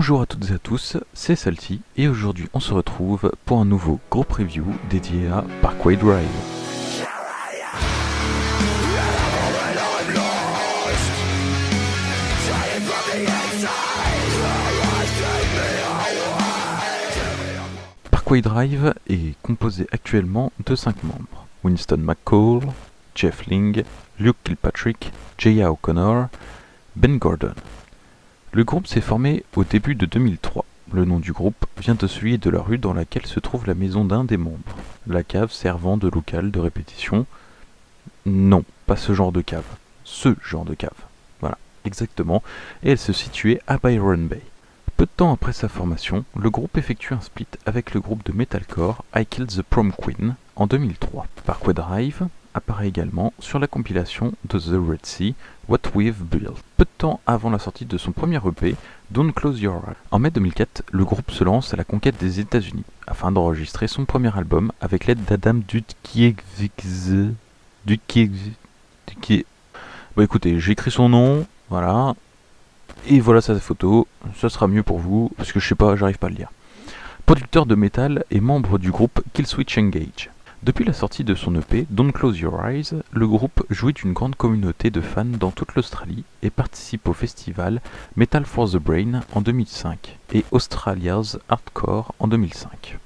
Bonjour à toutes et à tous, c'est Salty et aujourd'hui on se retrouve pour un nouveau groupe review dédié à Parkway Drive. Parkway Drive est composé actuellement de 5 membres: Winston McCall, Jeff Ling, Luke Kilpatrick, Jaya O'Connor, Ben Gordon. Le groupe s'est formé au début de 2003. Le nom du groupe vient de celui de la rue dans laquelle se trouve la maison d'un des membres, la cave servant de local de répétition. Non, pas ce genre de cave, ce genre de cave. Voilà, exactement, et elle se situait à Byron Bay. Peu de temps après sa formation, le groupe effectue un split avec le groupe de metalcore I Killed the Prom Queen en 2003. Parkway Drive apparaît également sur la compilation de The Red Sea, What We've Built, peu de temps avant la sortie de son premier EP, Don't Close Your Eyes. En mai 2004, le groupe se lance à la conquête des États-Unis afin d'enregistrer son premier album avec l'aide d'Adam Dutkiewicz. Bon écoutez, j'ai écrit son nom, voilà, et voilà sa photo, ça sera mieux pour vous, parce que je sais pas, j'arrive pas à le lire. Producteur de métal et membre du groupe Killswitch Engage. Depuis la sortie de son EP Don't Close Your Eyes, le groupe jouit d'une grande communauté de fans dans toute l'Australie et participe au festival Metal for the Brain en 2005 et Australia's Hardcore en 2005.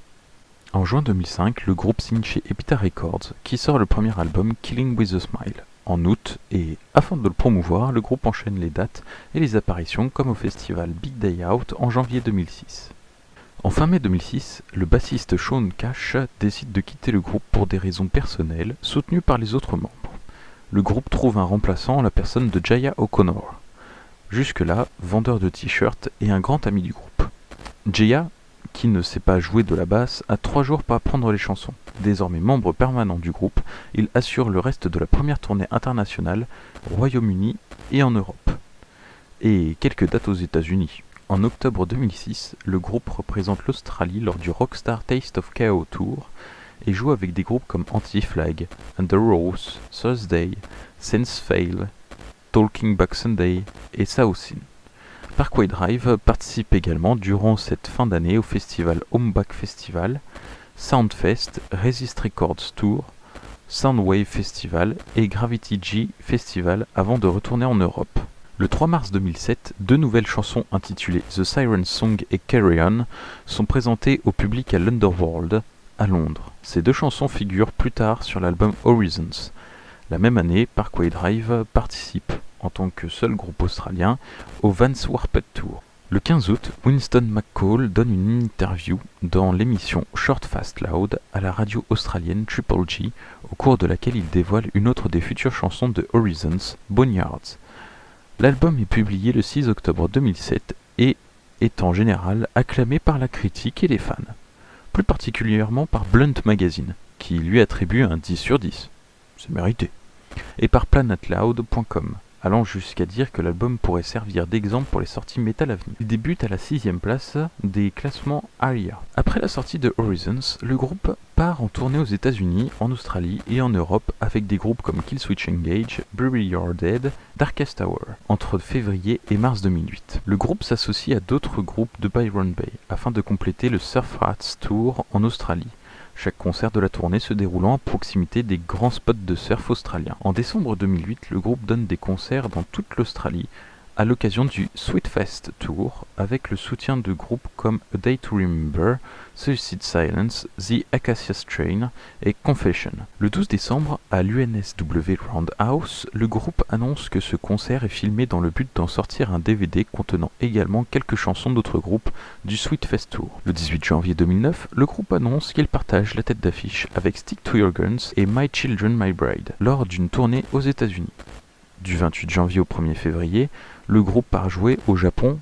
En juin 2005, le groupe signe chez Epitaph Records qui sort le premier album Killing with a Smile en août et, afin de le promouvoir, le groupe enchaîne les dates et les apparitions comme au festival Big Day Out en janvier 2006. En fin mai 2006, le bassiste Shaun Cash décide de quitter le groupe pour des raisons personnelles, soutenues par les autres membres. Le groupe trouve un remplaçant en la personne de Jaya O'Connor. Jusque-là, vendeur de t-shirts et un grand ami du groupe. Jaya, qui ne sait pas jouer de la basse, a 3 jours pour apprendre les chansons. Désormais membre permanent du groupe, il assure le reste de la première tournée internationale, au Royaume-Uni et en Europe. Et quelques dates aux États-Unis. En octobre 2006, le groupe représente l'Australie lors du Rockstar Taste of Chaos Tour et joue avec des groupes comme Anti-Flag, Under Rose, Thursday, Sense Fail, Talking Back Sunday et Saucin. Parkway Drive participe également durant cette fin d'année au festival Homeback Festival, Soundfest, Resist Records Tour, Soundwave Festival et Gravity G Festival avant de retourner en Europe. Le 3 mars 2007, 2 nouvelles chansons intitulées The Siren Song et Carry On sont présentées au public à l'Underworld, à Londres. Ces 2 chansons figurent plus tard sur l'album Horizons. La même année, Parkway Drive participe, en tant que seul groupe australien, au Vans Warped Tour. Le 15 août, Winston McCall donne une interview dans l'émission Short Fast Loud à la radio australienne Triple G, au cours de laquelle il dévoile une autre des futures chansons de Horizons, Boneyards. L'album est publié le 6 octobre 2007 et est en général acclamé par la critique et les fans, plus particulièrement par Blunt Magazine, qui lui attribue un 10 sur 10, c'est mérité, et par planetloud.com, allant jusqu'à dire que l'album pourrait servir d'exemple pour les sorties métal à venir. Il débute à la 6e place des classements ARIA. Après la sortie de Horizons, le groupe part en tournée aux États-Unis, en Australie et en Europe avec des groupes comme Killswitch Engage, Bury Your Dead, Darkest Hour, entre février et mars 2008. Le groupe s'associe à d'autres groupes de Byron Bay afin de compléter le Surf Rats Tour en Australie. Chaque concert de la tournée se déroulant à proximité des grands spots de surf australiens. En décembre 2008, le groupe donne des concerts dans toute l'Australie à l'occasion du Sweetfest Tour avec le soutien de groupes comme A Day to Remember, Suicide Silence, The Acacia Strain et Confession. Le 12 décembre, à l'UNSW Roundhouse, le groupe annonce que ce concert est filmé dans le but d'en sortir un DVD contenant également quelques chansons d'autres groupes du Sweetfest Tour. Le 18 janvier 2009, le groupe annonce qu'il partage la tête d'affiche avec Stick to Your Guns et My Children My Bride lors d'une tournée aux États-Unis. Du 28 janvier au 1er février, le groupe part jouer au Japon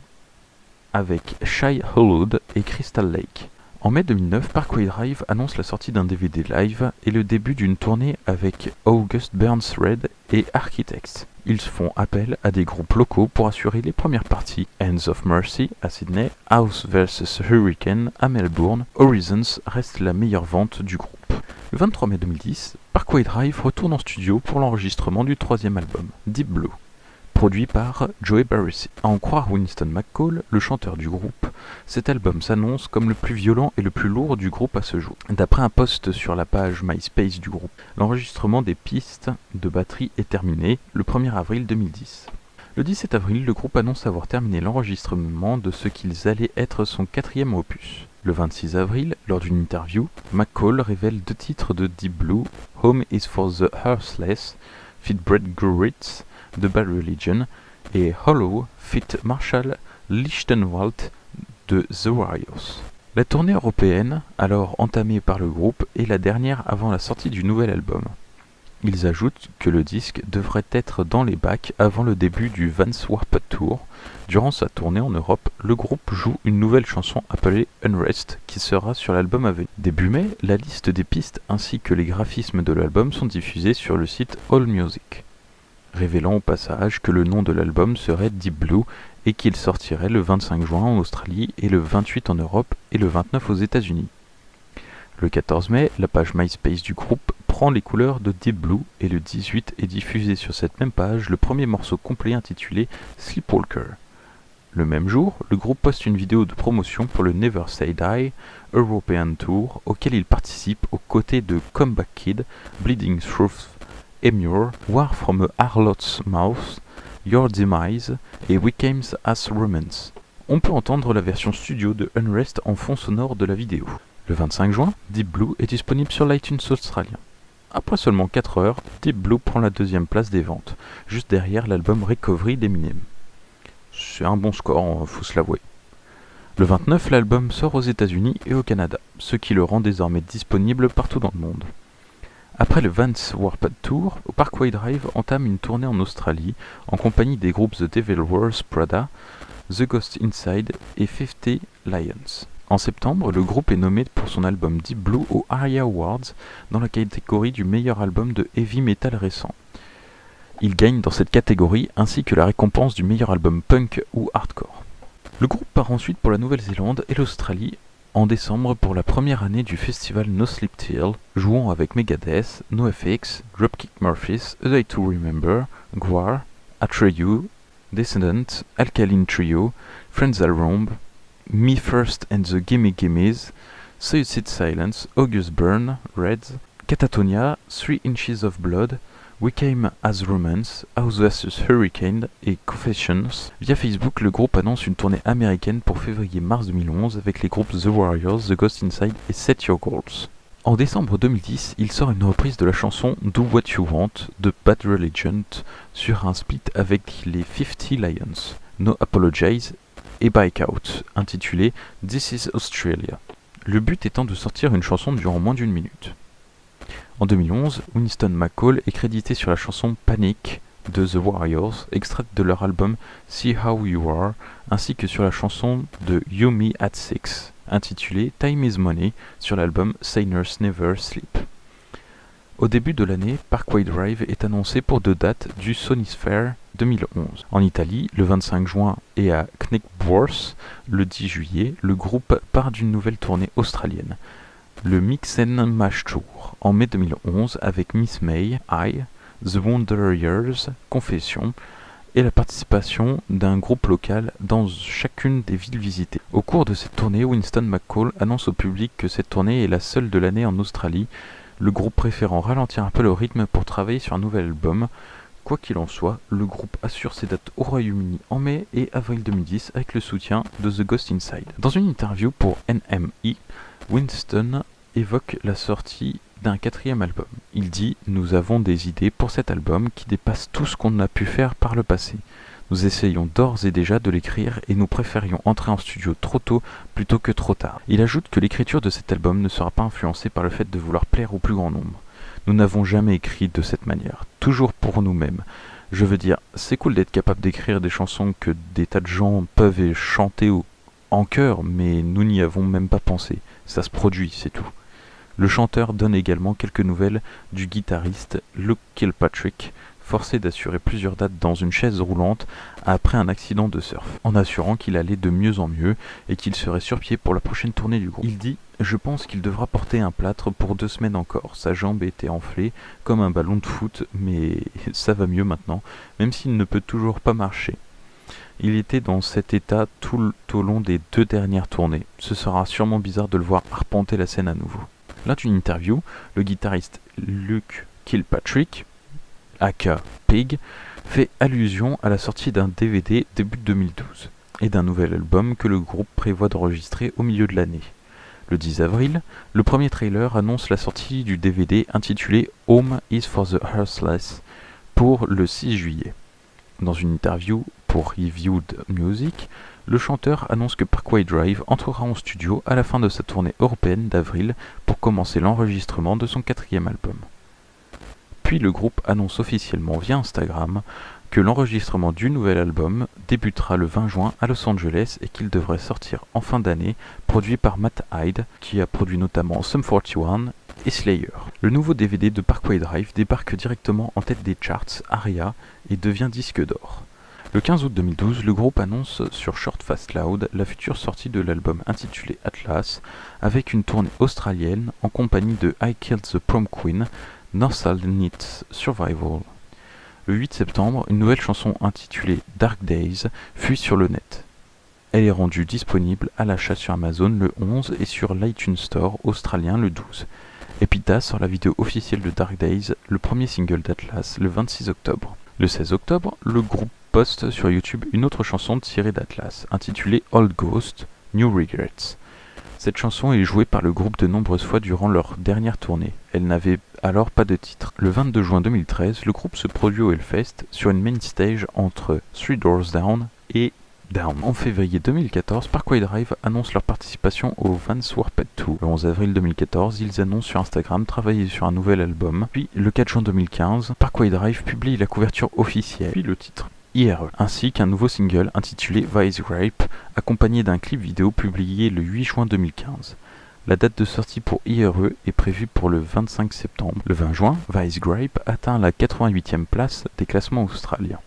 avec Shai Hulud et Crystal Lake. En mai 2009, Parkway Drive annonce la sortie d'un DVD live et le début d'une tournée avec August Burns Red et Architects. Ils font appel à des groupes locaux pour assurer les premières parties: Hands of Mercy à Sydney, House vs Hurricane à Melbourne. Horizons reste la meilleure vente du groupe. Le 23 mai 2010, Parkway Drive retourne en studio pour l'enregistrement du 3e album, Deep Blue, produit par Joey Barresi. À en croire Winston McCall, le chanteur du groupe, Cet album s'annonce comme le plus violent et le plus lourd du groupe à ce jour. D'après un post sur la page MySpace du groupe, l'enregistrement des pistes de batterie est terminé le 1er avril 2010. Le 17 avril, le groupe annonce avoir terminé l'enregistrement de ce qu'ils allaient être son 4e opus. Le 26 avril, lors d'une interview, McCall révèle 2 titres de Deep Blue, Home is for the Heartless, feat. Brett Gurewitz de Bad Religion, et Hollow, feat. Marshall Lichtenwald de The Warriors. La tournée européenne, alors entamée par le groupe, est la dernière avant la sortie du nouvel album. Ils ajoutent que le disque devrait être dans les bacs avant le début du Vans Warped Tour. Durant sa tournée en Europe, le groupe joue une nouvelle chanson appelée Unrest qui sera sur l'album à venir. Début mai, la liste des pistes ainsi que les graphismes de l'album sont diffusés sur le site AllMusic, révélant au passage que le nom de l'album serait Deep Blue et qu'il sortirait le 25 juin en Australie et le 28 en Europe et le 29 aux États-Unis. Le 14 mai, la page MySpace du groupe prend les couleurs de Deep Blue et le 18 est diffusé sur cette même page le premier morceau complet intitulé Sleepwalker. Le même jour, le groupe poste une vidéo de promotion pour le Never Say Die European Tour auquel il participe aux côtés de Comeback Kid, Bleeding Truth, Emmure, War from a Harlot's Mouth, Your Demise et We Came as Romance. On peut entendre la version studio de Unrest en fond sonore de la vidéo. Le 25 juin, Deep Blue est disponible sur l'iTunes australien. Après seulement 4 heures, Deep Blue prend la 2e place des ventes, juste derrière l'album Recovery d'Eminem. C'est un bon score, faut se l'avouer. Le 29, l'album sort aux États-Unis et au Canada, ce qui le rend désormais disponible partout dans le monde. Après le Vans Warped Tour, Parkway Drive entame une tournée en Australie en compagnie des groupes The Devil Wears Prada, The Ghost Inside et 50 Lions. En septembre, le groupe est nommé pour son album Deep Blue aux ARIA Awards dans la catégorie du meilleur album de heavy metal récent. Il gagne dans cette catégorie ainsi que la récompense du meilleur album punk ou hardcore. Le groupe part ensuite pour la Nouvelle-Zélande et l'Australie en décembre pour la première année du festival No Sleep Till, jouant avec Megadeth, NoFX, Dropkick Murphys, A Day to Remember, Gwar, Atreyu, Descendant, Alkaline Trio, Frenzal Rhomb, Me First and the Gimme Gimmes, Suicide Silence, August Burn, Reds, Catatonia, 3 Inches of Blood, We Came as Romance, House vs Hurricane et Confessions. Via Facebook, le groupe annonce une tournée américaine pour février-mars 2011 avec les groupes The Warriors, The Ghost Inside et Set Your Goals. En décembre 2010, il sort une reprise de la chanson Do What You Want de Bad Religion sur un split avec les 50 Lions, No Apologize et Bike Out, intitulé This is Australia. Le but étant de sortir une chanson durant moins d'1 minute. En 2011, Winston McCall est crédité sur la chanson Panic de The Warriors, extraite de leur album See How You Are, ainsi que sur la chanson de You Me at 6, intitulée Time is Money, sur l'album Sinners Never Sleep. Au début de l'année, Parkway Drive est annoncé pour 2 dates du Sonisphere 2011. En Italie, le 25 juin, et à Knickworth, le 10 juillet, le groupe part d'une nouvelle tournée australienne, le Mix and Mash Tour, en mai 2011 avec Miss May, I, The Wonder Years, Confession, et la participation d'un groupe local dans chacune des villes visitées. Au cours de cette tournée, Winston McCall annonce au public que cette tournée est la seule de l'année en Australie, le groupe préférant ralentir un peu le rythme pour travailler sur un nouvel album. Quoi qu'il en soit, le groupe assure ses dates au Royaume-Uni en mai et avril 2010 avec le soutien de The Ghost Inside. Dans une interview pour NME, Winston évoque la sortie d'un 4e album. Il dit « Nous avons des idées pour cet album qui dépassent tout ce qu'on a pu faire par le passé. Nous essayons d'ores et déjà de l'écrire et nous préférions entrer en studio trop tôt plutôt que trop tard. » Il ajoute que l'écriture de cet album ne sera pas influencée par le fait de vouloir plaire au plus grand nombre. Nous n'avons jamais écrit de cette manière, toujours pour nous-mêmes. Je veux dire, c'est cool d'être capable d'écrire des chansons que des tas de gens peuvent chanter en chœur, mais nous n'y avons même pas pensé. Ça se produit, c'est tout. Le chanteur donne également quelques nouvelles du guitariste Luke Kilpatrick, forcé d'assurer plusieurs dates dans une chaise roulante après un accident de surf, en assurant qu'il allait de mieux en mieux et qu'il serait sur pied pour la prochaine tournée du groupe. Il dit « Je pense qu'il devra porter un plâtre pour 2 semaines encore. Sa jambe était enflée comme un ballon de foot, mais ça va mieux maintenant, même s'il ne peut toujours pas marcher. Il était dans cet état tout au long des 2 dernières tournées. Ce sera sûrement bizarre de le voir arpenter la scène à nouveau. Lors d'une interview, le guitariste Luke Kilpatrick, aka Pig, fait allusion à la sortie d'un DVD début 2012 et d'un nouvel album que le groupe prévoit d'enregistrer au milieu de l'année. Le 10 avril, le premier trailer annonce la sortie du DVD intitulé Home is for the Heartless pour le 6 juillet. Dans une interview pour Reviewed Music, le chanteur annonce que Parkway Drive entrera en studio à la fin de sa tournée européenne d'avril pour commencer l'enregistrement de son 4e album. Puis le groupe annonce officiellement via Instagram que l'enregistrement du nouvel album débutera le 20 juin à Los Angeles et qu'il devrait sortir en fin d'année, produit par Matt Hyde, qui a produit notamment Sum 41 et Slayer. Le nouveau DVD de Parkway Drive débarque directement en tête des charts ARIA et devient disque d'or. Le 15 août 2012, le groupe annonce sur Short Fast Loud la future sortie de l'album intitulé Atlas, avec une tournée australienne en compagnie de I Killed the Prom Queen, Northside Knits Survival. Le 8 septembre, une nouvelle chanson intitulée Dark Days fuit sur le net. Elle est rendue disponible à l'achat sur Amazon le 11 et sur l'iTunes Store australien le 12. Epitaph sort la vidéo officielle de Dark Days, le premier single d'Atlas, le 26 octobre. Le 16 octobre, le groupe poste sur YouTube une autre chanson tirée d'Atlas, intitulée Old Ghost, New Regrets. Cette chanson est jouée par le groupe de nombreuses fois durant leur dernière tournée. Elle n'avait alors pas de titre. Le 22 juin 2013, le groupe se produit au Hellfest sur une main stage entre Three Doors Down et Down. En février 2014, Parkway Drive annonce leur participation au Vans Warped Tour. Le 11 avril 2014, ils annoncent sur Instagram travailler sur un nouvel album. Puis le 4 juin 2015, Parkway Drive publie la couverture officielle, puis le titre IRE, ainsi qu'un nouveau single intitulé Vice Gripe, accompagné d'un clip vidéo publié le 8 juin 2015. La date de sortie pour IRE est prévue pour le 25 septembre. Le 20 juin, Vice Gripe atteint la 88e place des classements australiens.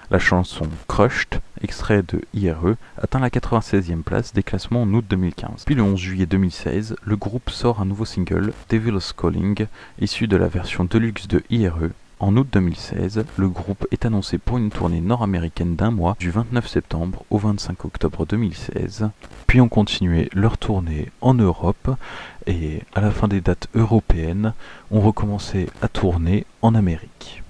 La chanson Crushed, extrait de IRE, atteint la 96e place des classements en août 2015. Puis le 11 juillet 2016, le groupe sort un nouveau single, Devil's Calling, issu de la version deluxe de IRE. En août 2016, le groupe est annoncé pour une tournée nord-américaine d'1 mois, du 29 septembre au 25 octobre 2016. Puis ont continué leur tournée en Europe et à la fin des dates européennes, ont recommencé à tourner en Amérique.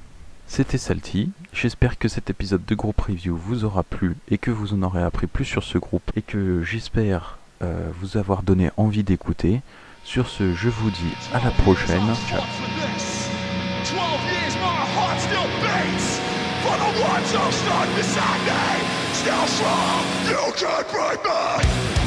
C'était Salty, j'espère que cet épisode de groupe review vous aura plu et que vous en aurez appris plus sur ce groupe et que j'espère vous avoir donné envie d'écouter. Sur ce, je vous dis à la prochaine, ciao. 12 years, my heart still beats for the ones who stood beside me. Still strong, you can't break me.